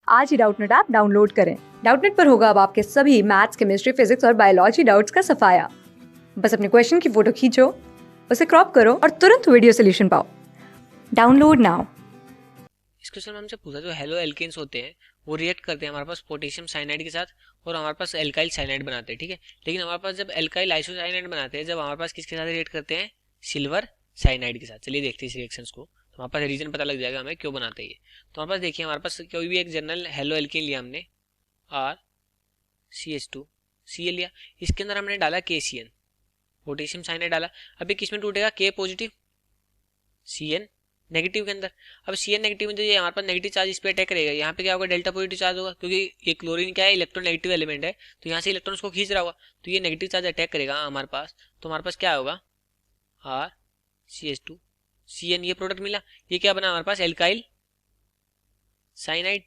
आज ही Doubtnut app download करें। Doubtnut पर होगा अब आपके सभी मैथ्स, केमिस्ट्री, फिजिक्स और बायोलॉजी डाउट्स का सफाया। बस अपने क्वेश्चन की फोटो खींचो, उसे क्रॉप करो और तुरंत वीडियो सोल्यूशन पाओ। Download now. इस क्वेश्चन में हमसे पूछा जो हेलो एल्केन्स होते हैं वो रिएक्ट करते हैं हमारे पास पोटेशियम साइनाइड के साथ और हमारे पास एल्काइल साइनाइड बनाते हैं, ठीक है। लेकिन हमारे पास जब एल्काइल आइसोसाइनाइड बनाते हैं, जब हमारे पास किसके साथ रिएक्ट करते हैं, सिल्वर साइनाइड के साथ। चलिए देखते हैं इस रिएक्शंस को, तो हमारे पास रीजन पता लग जाएगा हमें क्यों बनाते हैं ये। तो हमारे पास देखिए, हमारे पास कोई भी एक जनरल हेलो एल्केन लिया हमने, आर CH2 Cl लिया, इसके अंदर हमने डाला KCN, पोटेशियम साइनाइड डाला। अब ये किस में टूटेगा, K पॉजिटिव Cn नेगेटिव के अंदर। अब Cn नेगेटिव में जो ये हमारे पास नेगेटिव चार्ज इस पे अटैक करेगा, यहाँ पे क्या होगा, डेल्टा पॉजिटिव चार्ज होगा, क्योंकि ये क्लोरीन क्या है, इलेक्ट्रोनेगेटिव एलिमेंट है, तो यहाँ से इलेक्ट्रॉन्स को खींच रहा होगा, तो ये नेगेटिव चार्ज अटैक करेगा हमारे पास। तो हमारे पास क्या होगा, आर CH2 Cn, ये प्रोडक्ट मिला। ये क्या बना हमारे पास, एल्काइल साइनाइड।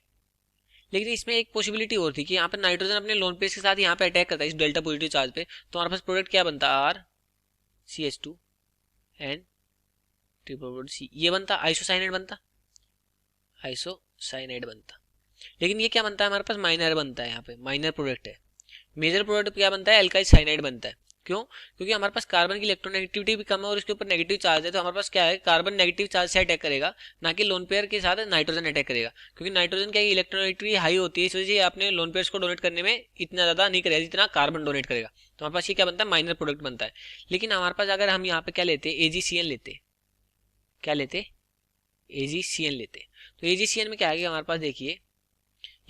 लेकिन इसमें एक पॉसिबिलिटी और थी कि यहाँ पर नाइट्रोजन अपने लोन पेज के साथ यहाँ पे अटैक करता है इस डेल्टा पॉजिटिव चार्ज पे, तो हमारे पास प्रोडक्ट क्या बनता, are CH2 and triple C, ये बनता आइसोसाइनाइड बनता, आइसोसाइनाइड बनता। लेकिन ये क्या बनता है, हमारे पास माइनर बनता है, यहाँ पे माइनर प्रोडक्ट है। मेजर प्रोडक्ट क्या बनता है, एल्काइल साइनाइड बनता है। क्यों, क्योंकि हमारे पास कार्बन की इलेक्ट्रोनेगेटिविटी भी कम है और इसके ऊपर नेगेटिव चार्ज है, तो हमारे पास क्या है, कार्बन नेगेटिव चार्ज से अटैक करेगा, ना कि लोन पेयर के साथ नाइट्रोजन अटैक करेगा। क्योंकि नाइट्रोजन क्या इलेक्ट्रोनेगेटिविटी हाई होती है, इस वजह से अपने लोन पेयर्स को डोनेट करने में इतना ज्यादा नहीं करेगा जितना कार्बन डोनेट करेगा। तो हमारे पास ये क्या बनता है, माइनर प्रोडक्ट बनता है। लेकिन हमारे पास अगर हम यहाँ पे क्या लेते, AgCN लेते, क्या लेते, AgCN लेते, तो AgCN में क्या है, हमारे पास देखिए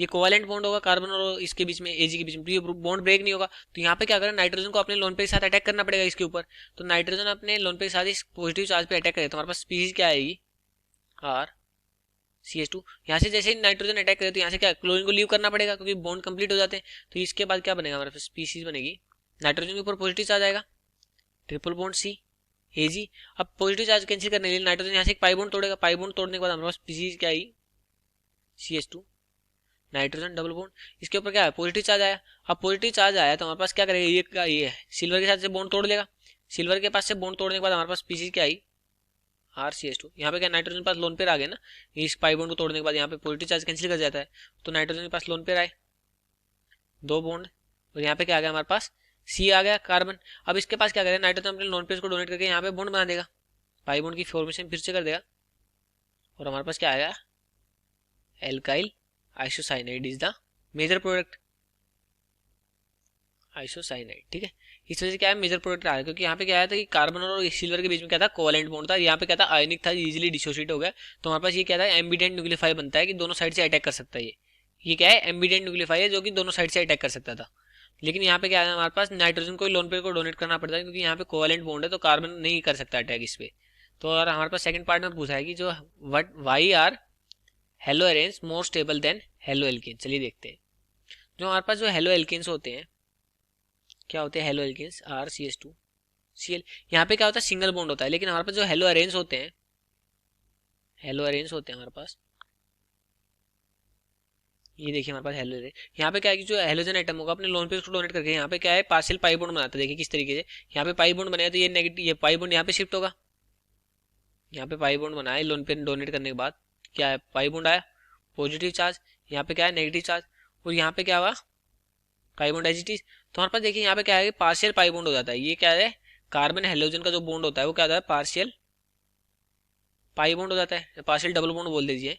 ये कोवेलेंट बॉन्ड होगा कार्बन और इसके बीच में, Ag के बीच में, तो ये बॉन्ड ब्रेक नहीं होगा। तो यहाँ पे क्या करें, नाइट्रोजन को अपने लोन पे के साथ अटैक करना पड़ेगा इसके ऊपर। तो नाइट्रोजन अपने लोन पे के साथ इस पॉजिटिव चार्ज पे अटैक करे, तो हमारे पास स्पीशीज क्या आएगी, आर CH2। यहाँ से जैसे ही नाइट्रोजन अटैक करे तो यहाँ से क्या, क्लोरीन को लीव करना पड़ेगा, क्योंकि बॉन्ड कंप्लीट हो जाते हैं। तो इसके बाद क्या बनेगा, हमारे पास स्पीशीज बनेगी, नाइट्रोजन के ऊपर पॉजिटिव चार्ज आएगा, ट्रिपल बॉन्ड C Ag। अब पॉजिटिव चार्ज कैंसिल करने के लिए नाइट्रोजन यहाँ से एक पाई बॉन्ड तोड़ेगा, पाई बॉन्ड तोड़ने के बाद हमारे पास स्पीशीज क्या आई, CH2 नाइट्रोजन डबल बॉन्ड, इसके ऊपर क्या है, पॉजिटिव चार्ज आया। अब पॉजिटिव चार्ज आया तो हमारे पास क्या करेगा, ये सिल्वर के साथ से बॉन्ड तोड़ लेगा। सिल्वर के पास से बॉन्ड तोड़ने के बाद हमारे पास स्पीशीज क्या आई, RCH2। यहाँ पे क्या, नाइट्रोजन के पास लोन पेयर आ गया ना, इस पाई बॉन्ड को तोड़ने के बाद यहाँ पे पॉजिटिव चार्ज कैंसिल कर जाता है, तो नाइट्रोजन के पास लोन पेयर आए, दो बॉन्ड, और यहाँ पे क्या आ गया, हमारे पास C आ गया कार्बन। अब इसके पास क्या करेगा, नाइट्रोजन अपने लोन पेयर को डोनेट करके यहाँ पे बॉन्ड बना देगा, पाई बॉन्ड की फॉर्मेशन फिर से कर देगा, और हमारे पास क्या आएगा, alkyl isocyanide is the major product, isocyanide, ठीक है। इस वजह से क्या है, मेजर प्रोडक्ट आ रहा है, क्योंकि यहाँ पे क्या आया था कि कार्बन और सिल्वर के बीच में क्या था, कोवेलेंट बॉन्ड था, यहाँ पे क्या था, आयनिक था, इजीली डिसोसिएट हो गया। तो हमारे पास ये क्या था, एम्बिडेंट न्यूक्लियोफाई बनता है कि दोनों साइड से अटैक कर सकता है। ये क्या है, एम्बिडेंट न्यूक्लियोफाई है जो कि दोनों साइड से अटैक कर सकता था। लेकिन यहाँ पे क्या है, हमारे पास नाइट्रोजन को लोन पेयर को डोनेट करना पड़ता है, क्योंकि यहाँ पे कोवेलेंट बॉन्ड है, तो कार्बन नहीं कर सकता अटैक इस पे। तो और हमारे पास सेकंड पार्ट में पूछा है कि जो what why are haloarenes more stable than haloalkane. चलिए देखते हैं, जो हमारे पास जो हेलो एल्केन्स होते हैं, क्या होते हैं हेलो एल्केन्स, RCH2 Cl। यहाँ पे क्या होता है, सिंगल बॉन्ड होता है। लेकिन हमारे पास जो हेलो अरेंज होते हैं, हेलो अरेंज होते हैं हमारे पास, ये देखिए हमारे पास हेलो अरेंज, यहाँ पे क्या है कि जो हेलोजन एटम होगा अपने लोन पेयर को डोनेट करके यहाँ पे क्या है, पार्शियल पाई बॉन्ड बनाता है। देखिए किस तरीके से यहाँ पे पाई बॉन्ड बनाया, तो ये नेगेटिव, ये पाई बॉन्ड यहाँ पे शिफ्ट होगा, यहाँ पे पाई बॉन्ड बनाया लोन पेयर डोनेट करने के बाद, क्या है, पाई बॉन्ड आया, पॉजिटिव चार्ज, यहाँ पे क्या है, नेगेटिव चार्ज, और यहाँ पे क्या हुआ, pi bond as it is. तो हमारे पास देखिए यहाँ पे क्या है, पार्शियल पाई बॉन्ड हो जाता है। ये क्या है, कार्बन हेलोजन का जो बॉन्ड होता है वो क्या होता है, पार्शियल पाई बॉन्ड हो जाता है, पार्शियल डबल बॉन्ड बोल दीजिए,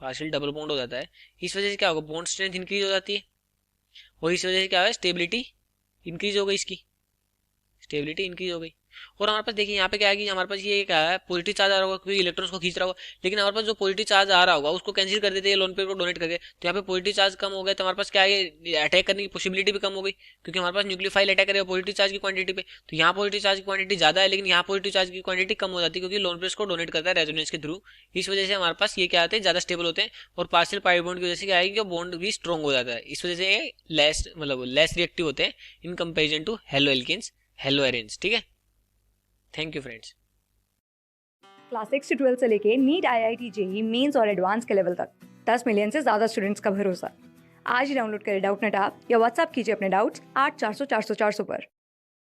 पार्शियल डबल बॉन्ड हो जाता है। इस वजह से क्या होगा, बॉन्ड स्ट्रेंथ इंक्रीज हो जाती है, और इस वजह से क्या है, स्टेबिलिटी इंक्रीज हो गई, इसकी स्टेबिलिटी इंक्रीज हो गई। और हमारे पास देखिए यहाँ पे क्या है कि हमारे पास ये क्या है, पॉजिटिव चार्ज आ रहा होगा क्योंकि इलेक्ट्रॉन्स को खींच रहा होगा। लेकिन हमारे पास जो पॉजिटिव चार्ज आ रहा होगा उसको कैंसिल कर देते हैं लोन पेयर को डोनेट करके, तो यहाँ पे पॉजिटिव चार्ज कम हो गया, तो हमारे पास क्या है, अटैक करने की पॉसिबिलिटी भी कम हो गई, क्योंकि हमारे पास न्यूक्लियोफाइल अटैक करेगा पॉजिटिव चार्ज की क्वांटिटी पे। तो यहाँ पॉजिटिव चार्ज की क्वांटिटी ज्यादा है, लेकिन यहाँ पॉजिटिव चार्ज की क्वांटिटी कम हो जाती है, क्योंकि लोन पेयर्स को डोनेट करता है रेजोनेंस के थ्रू। इस वजह से हमारे पास ये क्या आते हैं, ज्यादा स्टेबल होते हैं, और पार्शियल पाई बॉन्ड की वजह से क्या है कि बॉन्ड भी स्ट्रॉन्ग हो जाता है। इस वजह से ये लेस रिएक्टिव होते हैं in comparison to haloalkanes, haloarenes, ठीक है। Thank you friends. क्लास 6 से 12 से लेके नीट, IIT, JEE मेंस और एडवांस के लेवल तक 10 मिलियन से ज्यादा स्टूडेंट्स का भरोसा। आज ही डाउनलोड करें डाउटनेट ऐप या व्हाट्सएप कीजिए अपने डाउट्स 8400 400 400 पर।